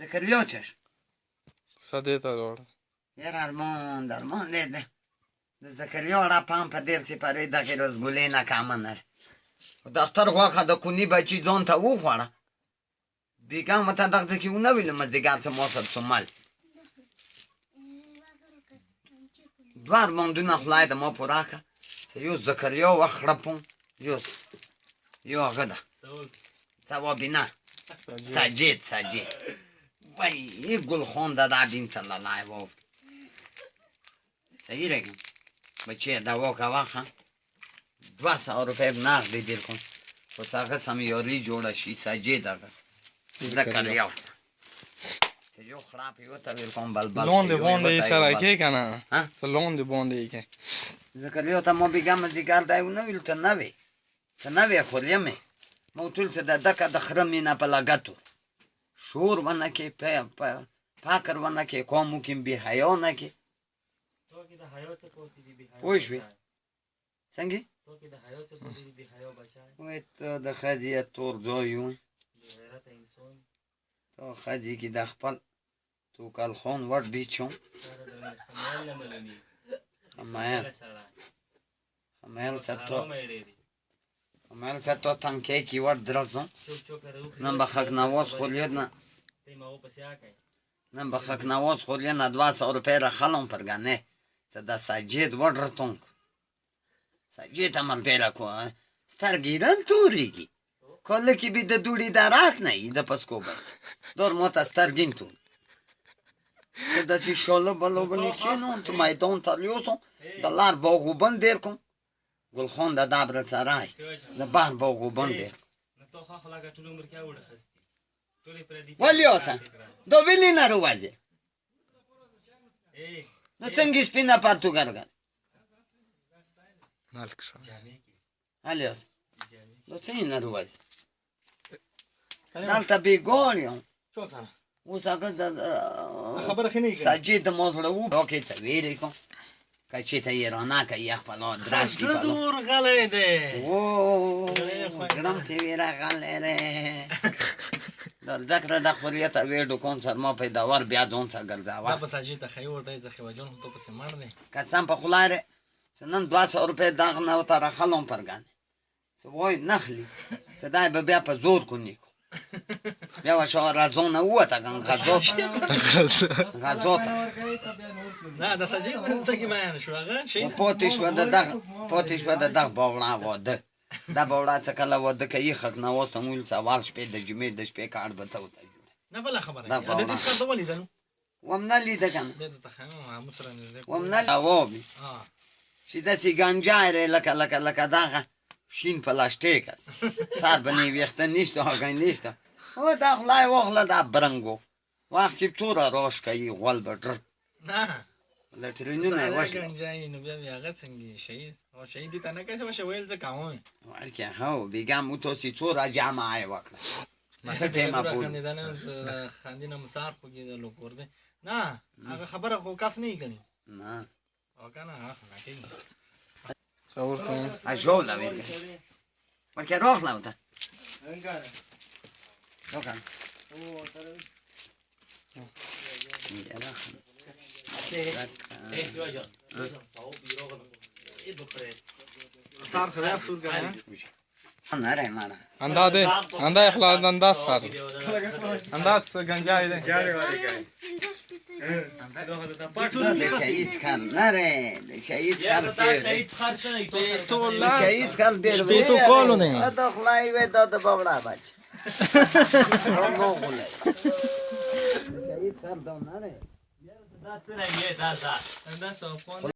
زکریا چش سده تا دور یار درمان ده زکریا را پام په دیر سی پرې دغه رسګولې نه کامنر دفتر غواخه د کونی بچی ځون ته وخوړه بیګا مته دغه کې ونه ویل مزدګار ته موثر سومال دوار موندونه خلای د مو پوراکه یو زکریا وخړپون یو غدا سوا بنا سجید وای گل خون دادا بنت الله و صحیح رگم بچه دوا که واقعا 200 روپے نقد دیر کن و تاقه سمیاری جوڑا شی سجید آقا زکریا جو خرابی و تا بیل کن بلبل لونده ای سرکه کنه لونده بونده ای که زکریا تا ما بگم دیگر دایو نویل تا نوی خوریمه موتول تا دکا دخرمی نا پلاگتو شور ونکه پاکر ونکه قومو کم بی حیو نکه پوش بی سنگی؟ وی تو ده خدی تور زویون تو خدی که ده خپل تو کل خون ورد دی چون خمیل سا تو تنکی کی ورد درزون نم بخک نواز خولید نم بخک نواز خولید نه 200 روپے را خلون پرگانه دا سجید ورطونک سجید عمل دیره کو سترگیرن توریگی کله کی بی د دوری دراک نه د پسکو بر دور موتا سترگین تو دا سی شولو بلو بنی چینون تو میدان تالیوسون دلار باغو بند دیر کن گل خون دا دابر سرای دا بار باغو بند دیر ولی آسان دو بیلی نرو وزی نو څنګه سپینا پاتو ګرګا مالک شو الیاس نو څنګه نروځي دلته بیګوریو شو سره وساګه د خبره خني کوي سجید موزړه وو اوکې څه ویری کوم کچې ته یې رانا کوي خپل دراشي زړه دور غلې ده او ګرام ته ویرا غلې د ذکر د خپلیت ویډو کوم سر ما پیدا ور بیا ځون څنګه ګرځاوه دا په سجید ته خیور دی ځکه وجون ته په سیمړ دی قسم په خلاره نن 200 روپے داغ نه وته خلون پرګان سوای نخلی صدای به بیا په زور کو نیکو بیا وشو رازونه وته ګن غزوت نه دا سجید من څنګه ما شو هغه شي پوتیش و د دغ باوړه واده دا باوړه څه کله واده کوي خک نه وسته مول سوال شپې د جمعې د شپې کار به ته وته نه بل خبره ده د دې څه ډول لیدل ومنه لید کنه د تخمه مصر نه ومنه اوبي چې د سی ګنجاره لکه دغه شین پلاستیک است سر بنی ویخته نیست هاگه نیست او دا خلای وخلا دا برنگو وقت چی چورا راش کهی غول بدرد نه لطرینونه وشلا گنجایی نو بیا هغه څنګه شهید دي تنه کې څه ویل ځکه کوم ورکه هاو بیگم او تو سی چورا جمعه وکړه مته ټیمه پول خاندینه مسار خوږي د لوکورده نه هغه خبره خو کاس نه کړي نه او کنه هغه نه کوي صور کوم اجولا ویل ورکه راخلا وته روکان او تر صار خلاص سور کنه نره مانا انده اخلاص انداز سار انداز گنجای ده ده شهید کن نره ده شهید کن شهید کن دیر تو کالو نه دخلای و داد بابلا بچ شهید کن دو نره دا څنګه دا